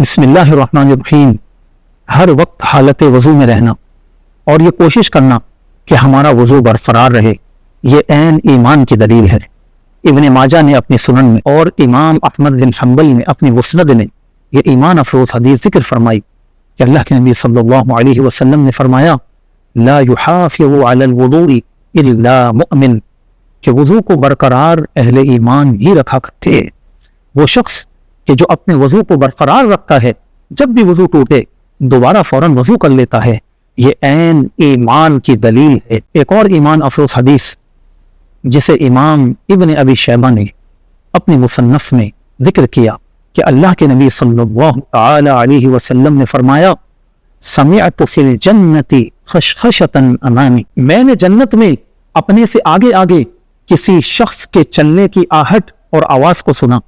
بسم اللہ الرحمن الرحیم۔ ہر وقت حالت وضو میں رہنا اور یہ کوشش کرنا کہ ہمارا وضو برقرار رہے، یہ عین ایمان کی دلیل ہے۔ ابن ماجہ نے اپنی سنن میں اور امام احمد بن حنبل نے اپنی مسند میں یہ ایمان افروز حدیث ذکر فرمائی کہ اللہ کے نبی صلی اللہ علیہ وسلم نے فرمایا لا یحافظ علی الوضوء الا مؤمن، کہ وضو کو برقرار اہل ایمان ہی رکھا کرتے ہیں۔ وہ شخص کہ جو اپنے وضو کو برقرار رکھتا ہے، جب بھی وضو ٹوٹے دوبارہ فوراً وضو کر لیتا ہے، یہ عین ایمان کی دلیل ہے۔ ایک اور ایمان افروز حدیث جسے امام ابن ابی شیبہ نے اپنی مصنف میں ذکر کیا کہ اللہ کے نبی صلی اللہ تعالی علیہ وسلم نے فرمایا سمعت فی الجنت خشخشۃ امامی، میں نے جنت میں اپنے سے آگے آگے کسی شخص کے چلنے کی آہٹ اور آواز کو سنا،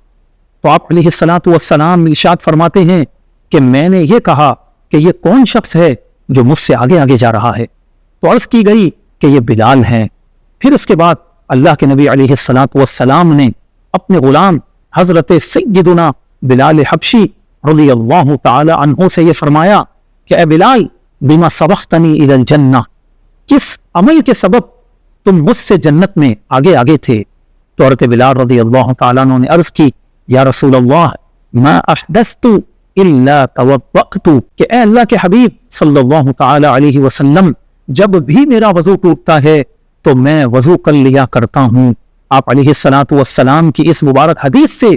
تو آپ علیہ الصلوۃ والسلام ارشاد فرماتے ہیں کہ میں نے یہ کہا کہ یہ کون شخص ہے جو مجھ سے آگے آگے جا رہا ہے؟ تو عرض کی گئی کہ یہ بلال ہیں۔ پھر اس کے بعد اللہ کے نبی علیہ الصلوۃ والسلام نے اپنے غلام حضرت سیدنا بلال حبشی رضی اللہ تعالی عنہ سے یہ فرمایا کہ اے بلال بما سبقتنی الی الجنہ، کس عمل کے سبب تم مجھ سے جنت میں آگے آگے تھے؟ تو حضرت بلال رضی اللہ تعالیٰ عنہ نے عرض کی یا رسول اللہ ما احدثت الا توضأت، کہ اے اللہ کے حبیب صلی اللہ تعالی علیہ وسلم جب بھی میرا وضو ٹوٹتا ہے تو میں وضو کر لیا کرتا ہوں۔ آپ علیہ الصلوۃ والسلام کی اس مبارک حدیث سے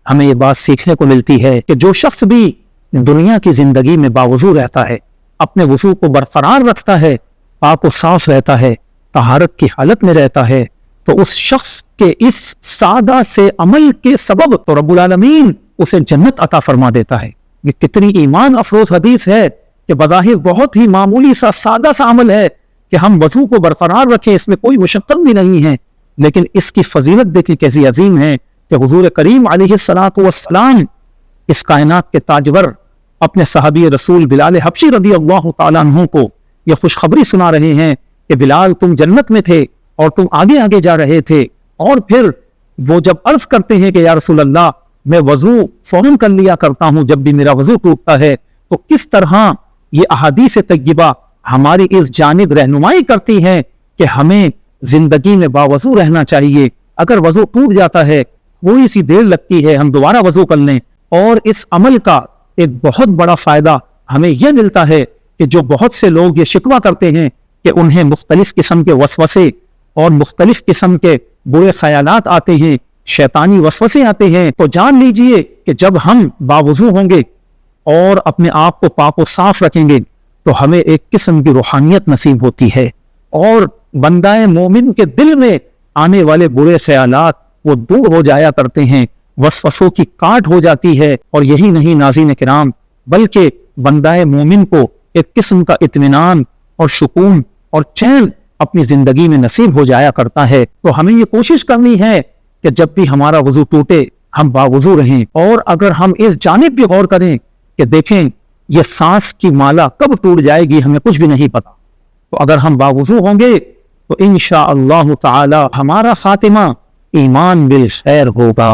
ہمیں یہ بات سیکھنے کو ملتی ہے کہ جو شخص بھی دنیا کی زندگی میں باوضو رہتا ہے، اپنے وضو کو برقرار رکھتا ہے، پاک و صاف رہتا ہے، طہارت کی حالت میں رہتا ہے، تو اس شخص کے اس سادہ سے عمل کے سبب تو رب العالمین اسے جنت عطا فرما دیتا ہے۔ یہ کتنی ایمان افروز حدیث ہے کہ بظاہر بہت ہی معمولی سا سادہ سا عمل ہے کہ ہم وضو کو برقرار رکھیں، اس میں کوئی مشقت بھی نہیں ہے، لیکن اس کی فضیلت دیکھیں کیسی عظیم ہے کہ حضور کریم علیہ الصلوۃ والسلام اس کائنات کے تاجور اپنے صحابی رسول بلال حبشی رضی اللہ تعالیٰ عنہ کو یہ خوشخبری سنا رہے ہیں کہ بلال تم جنت میں تھے اور تم آگے آگے جا رہے تھے، اور پھر وہ جب عرض کرتے ہیں کہ یا رسول اللہ میں وضو فوراً کر لیا کرتا ہوں جب بھی میرا وضو ٹوٹتا ہے، تو کس طرح یہ احادیث طیبہ ہماری اس جانب رہنمائی کرتی ہیں کہ ہمیں زندگی میں باوضو رہنا چاہیے۔ اگر وضو ٹوٹ جاتا ہے، تھوڑی سی دیر لگتی ہے ہم دوبارہ وضو کر لیں، اور اس عمل کا ایک بہت بڑا فائدہ ہمیں یہ ملتا ہے کہ جو بہت سے لوگ یہ شکوہ کرتے ہیں کہ انہیں مختلف قسم کے وسوسے اور مختلف قسم کے برے خیالات آتے ہیں، شیطانی وسوسے آتے ہیں، تو جان لیجئے کہ جب ہم باوضو ہوں گے اور اپنے آپ کو پاک و صاف رکھیں گے تو ہمیں ایک قسم کی روحانیت نصیب ہوتی ہے، اور بندہ مومن کے دل میں آنے والے برے خیالات وہ دور ہو جایا کرتے ہیں، وسوسوں کی کاٹ ہو جاتی ہے۔ اور یہی نہیں ناظرین کرام، بلکہ بندہ مومن کو ایک قسم کا اطمینان اور سکون اور چین اپنی زندگی میں نصیب ہو جایا کرتا ہے۔ تو ہمیں یہ کوشش کرنی ہے کہ جب بھی ہمارا وضو ٹوٹے ہم باوضو رہیں، اور اگر ہم اس جانب بھی غور کریں کہ دیکھیں یہ سانس کی مالا کب ٹوٹ جائے گی ہمیں کچھ بھی نہیں پتا، تو اگر ہم باوضو ہوں گے تو انشاءاللہ تعالی ہمارا خاتمہ ایمان بالخیر ہوگا۔